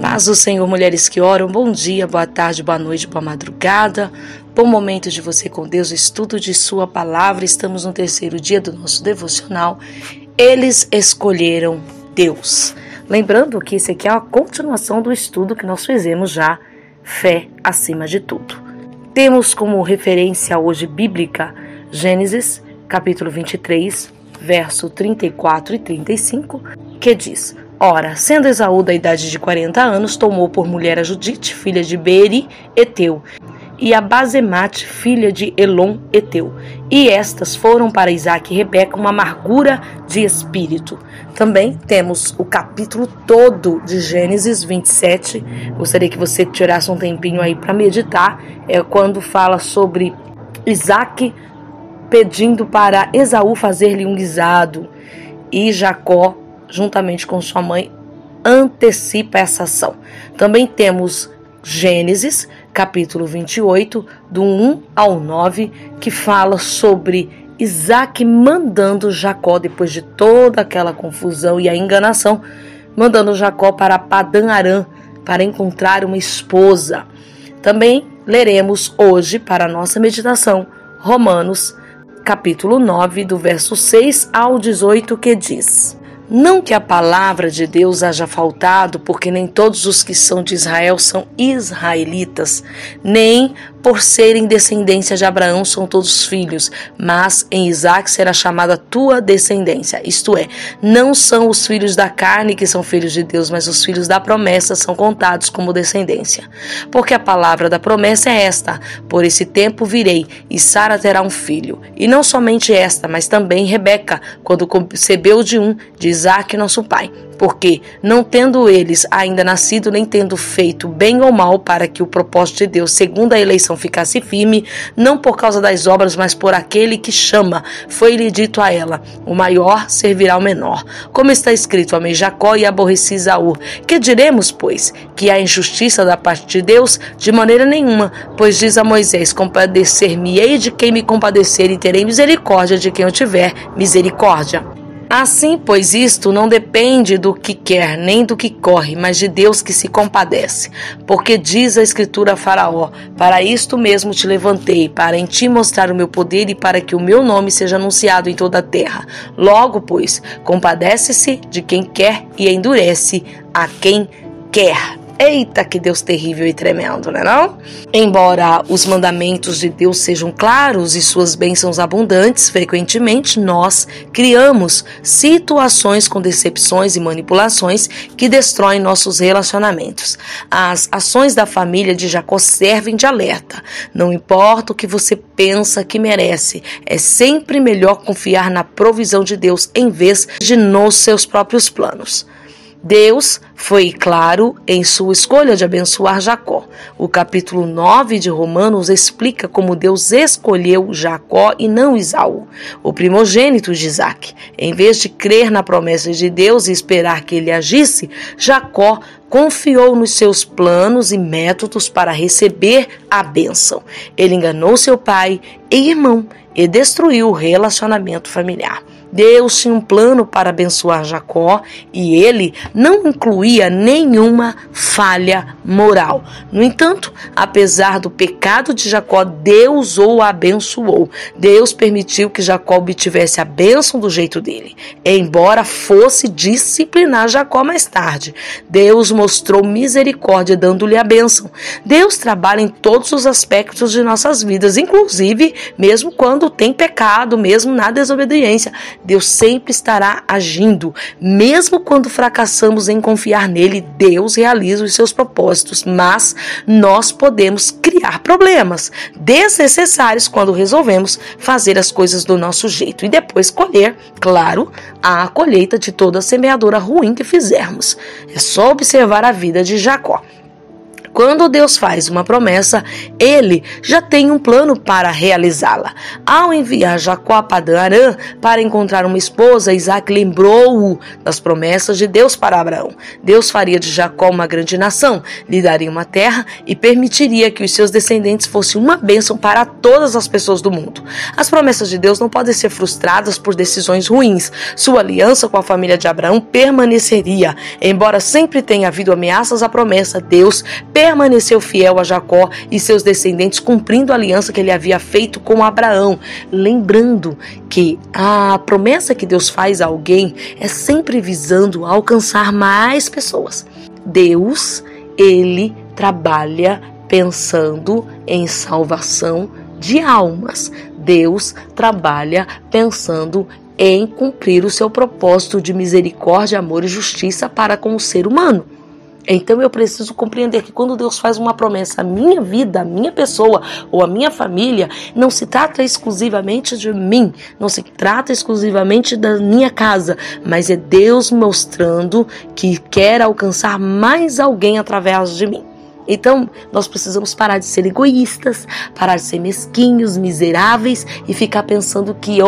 Paz do Senhor, mulheres que oram, bom dia, boa tarde, boa noite, boa madrugada, bom momento de você com Deus, estudo de sua palavra. Estamos no terceiro dia do nosso devocional. Eles escolheram Deus. Lembrando que esse aqui é a continuação do estudo que nós fizemos já, fé acima de tudo. Temos como referência hoje bíblica Gênesis, capítulo 23, verso 34 e 35, que diz: Ora, sendo Esaú da idade de 40 anos, tomou por mulher a Judite, filha de Beeri, Eteu, e a Basemate, filha de Elon, Eteu. E estas foram para Isaque e Rebeca uma amargura de espírito. Também temos o capítulo todo de Gênesis 27. Gostaria que você tirasse um tempinho aí para meditar. É quando fala sobre Isaque pedindo para Esaú fazer-lhe um guisado. E Jacó, juntamente com sua mãe, antecipa essa ação. Também temos Gênesis, capítulo 28, do 1 ao 9, que fala sobre Isaque mandando Jacó, depois de toda aquela confusão e a enganação, mandando Jacó para Padã-Arã para encontrar uma esposa. Também leremos hoje, para a nossa meditação, Romanos, capítulo 9, do verso 6 ao 18, que diz: Não que a palavra de Deus haja faltado, porque nem todos os que são de Israel são israelitas, nem por serem descendência de Abraão são todos filhos, mas em Isaque será chamada tua descendência. Isto é, não são os filhos da carne que são filhos de Deus, mas os filhos da promessa são contados como descendência. Porque a palavra da promessa é esta: por esse tempo virei, e Sara terá um filho. E não somente esta, mas também Rebeca, quando concebeu de Isaque, nosso pai. Porque, não tendo eles ainda nascido, nem tendo feito bem ou mal, para que o propósito de Deus, segundo a eleição, ficasse firme, não por causa das obras, mas por aquele que chama, foi-lhe dito a ela: o maior servirá ao menor. Como está escrito: amei Jacó e aborreci Esaú. Que diremos, pois? Que há injustiça da parte de Deus? De maneira nenhuma, pois diz a Moisés: compadecer-me-ei de quem me compadecer, e terei misericórdia de quem eu tiver misericórdia. Assim, pois, isto não depende do que quer, nem do que corre, mas de Deus que se compadece. Porque diz a Escritura a Faraó: para isto mesmo te levantei, para em ti mostrar o meu poder e para que o meu nome seja anunciado em toda a terra. Logo, pois, compadece-se de quem quer e endurece a quem quer. Eita, que Deus terrível e tremendo, né não? Embora os mandamentos de Deus sejam claros e suas bênçãos abundantes, frequentemente nós criamos situações com decepções e manipulações que destroem nossos relacionamentos. As ações da família de Jacó servem de alerta. Não importa o que você pensa que merece, é sempre melhor confiar na provisão de Deus em vez de nos seus próprios planos. Deus foi claro em sua escolha de abençoar Jacó. O capítulo 9 de Romanos explica como Deus escolheu Jacó e não Esaú, o primogênito de Isaque. Em vez de crer na promessa de Deus e esperar que ele agisse, Jacó confiou nos seus planos e métodos para receber a bênção. Ele enganou seu pai e irmão e destruiu o relacionamento familiar. Deus tinha um plano para abençoar Jacó e ele não incluía nenhuma falha moral. No entanto, apesar do pecado de Jacó, Deus o abençoou. Deus permitiu que Jacó obtivesse a bênção do jeito dele, embora fosse disciplinar Jacó mais tarde. Deus mostrou misericórdia dando-lhe a bênção. Deus trabalha em todos os aspectos de nossas vidas, inclusive mesmo quando tem pecado, mesmo na desobediência. Deus sempre estará agindo. Mesmo quando fracassamos em confiar nele, Deus realiza os seus propósitos, mas nós podemos criar problemas desnecessários quando resolvemos fazer as coisas do nosso jeito e depois colher, claro, a colheita de toda a semeadura ruim que fizermos. É só observar a vida de Jacó. Quando Deus faz uma promessa, Ele já tem um plano para realizá-la. Ao enviar Jacó a Padã-Arã para encontrar uma esposa, Isaac lembrou-o das promessas de Deus para Abraão. Deus faria de Jacó uma grande nação, lhe daria uma terra e permitiria que os seus descendentes fossem uma bênção para todas as pessoas do mundo. As promessas de Deus não podem ser frustradas por decisões ruins. Sua aliança com a família de Abraão permaneceria. Embora sempre tenha havido ameaças à promessa, Deus permaneceu fiel a Jacó e seus descendentes, cumprindo a aliança que ele havia feito com Abraão. Lembrando que a promessa que Deus faz a alguém é sempre visando alcançar mais pessoas. Deus, Ele trabalha pensando em salvação de almas. Deus trabalha pensando em cumprir o seu propósito de misericórdia, amor e justiça para com o ser humano. Então eu preciso compreender que quando Deus faz uma promessa à minha vida, à minha pessoa ou à minha família, não se trata exclusivamente de mim, não se trata exclusivamente da minha casa, mas é Deus mostrando que quer alcançar mais alguém através de mim. Então, nós precisamos parar de ser egoístas, parar de ser mesquinhos, miseráveis e ficar pensando que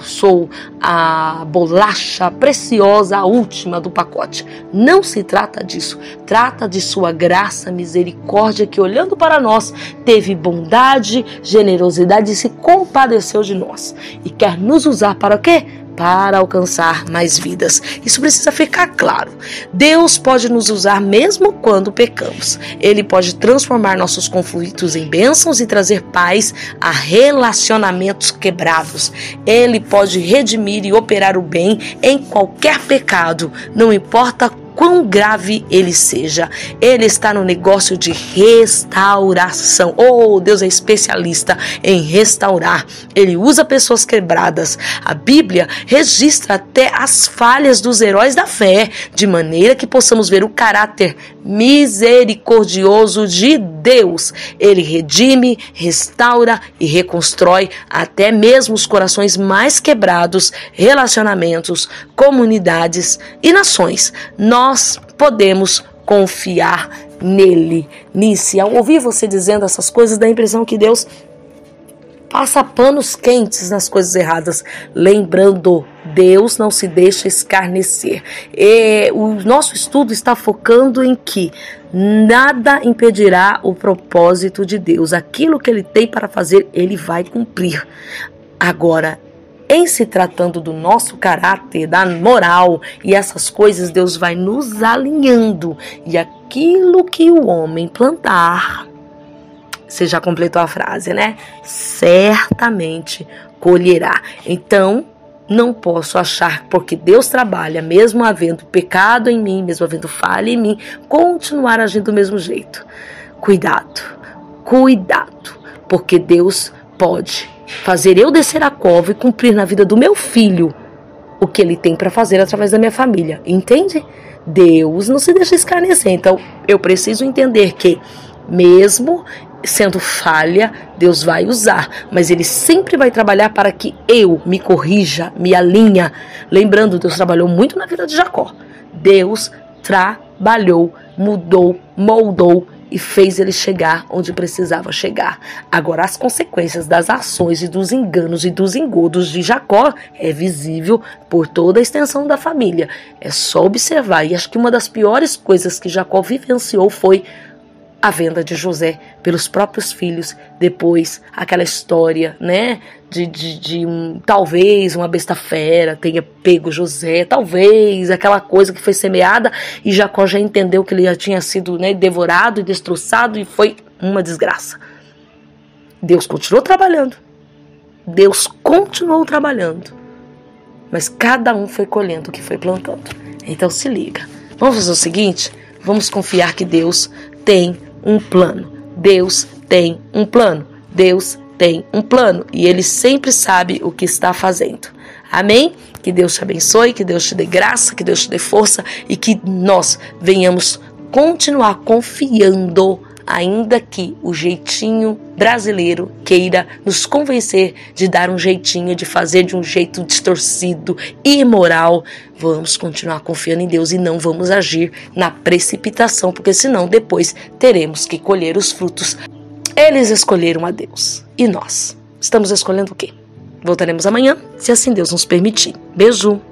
sou a bolacha preciosa, a última do pacote. Não se trata disso. Trata de sua graça, misericórdia, que olhando para nós, teve bondade, generosidade e se compadeceu de nós. E quer nos usar para o quê? Para alcançar mais vidas. Isso precisa ficar claro. Deus pode nos usar mesmo quando pecamos. Ele pode transformar nossos conflitos em bênçãos e trazer paz a relacionamentos quebrados. Ele pode redimir e operar o bem em qualquer pecado, não importa quão grave ele seja. Ele está no negócio de restauração. Deus é especialista em restaurar. Ele usa pessoas quebradas. A Bíblia registra até as falhas dos heróis da fé, de maneira que possamos ver o caráter misericordioso de Deus. Ele redime, restaura e reconstrói até mesmo os corações mais quebrados, relacionamentos, comunidades e nações. Nós podemos confiar nele. Nisso, ao ouvir você dizendo essas coisas, dá a impressão que Deus passa panos quentes nas coisas erradas. Lembrando, Deus não se deixa escarnecer. O nosso estudo está focando em que nada impedirá o propósito de Deus. Aquilo que Ele tem para fazer, Ele vai cumprir. Agora, em se tratando do nosso caráter, da moral e essas coisas, Deus vai nos alinhando. E aquilo que o homem plantar, você já completou a frase, né? Certamente colherá. Então, não posso achar, porque Deus trabalha, mesmo havendo pecado em mim, mesmo havendo falha em mim, continuar agindo do mesmo jeito. Cuidado, porque Deus pode fazer eu descer a cova e cumprir na vida do meu filho o que Ele tem para fazer através da minha família. Entende? Deus não se deixa escarnecer. Então, eu preciso entender que, mesmo sendo falha, Deus vai usar, mas Ele sempre vai trabalhar para que eu me corrija, me alinha. Lembrando, Deus trabalhou muito na vida de Jacó. Deus trabalhou, mudou, moldou e fez ele chegar onde precisava chegar. Agora, as consequências das ações e dos enganos e dos engodos de Jacó é visível por toda a extensão da família. É só observar. E acho que uma das piores coisas que Jacó vivenciou foi a venda de José pelos próprios filhos. Depois, aquela história, né, talvez uma besta fera tenha pego José, talvez aquela coisa que foi semeada e Jacó já entendeu que ele já tinha sido, né, devorado e destroçado e foi uma desgraça. Deus continuou trabalhando, mas cada um foi colhendo o que foi plantando. Então se liga, vamos fazer o seguinte, vamos confiar que Deus tem um plano. Deus tem um plano. Deus tem um plano. E Ele sempre sabe o que está fazendo. Amém? Que Deus te abençoe, que Deus te dê graça, que Deus te dê força e que nós venhamos continuar confiando ainda que o jeitinho brasileiro queira nos convencer de dar um jeitinho, de fazer de um jeito distorcido e imoral, vamos continuar confiando em Deus e não vamos agir na precipitação, porque senão depois teremos que colher os frutos. Eles escolheram a Deus. E nós? Estamos escolhendo o quê? Voltaremos amanhã, se assim Deus nos permitir. Beijo!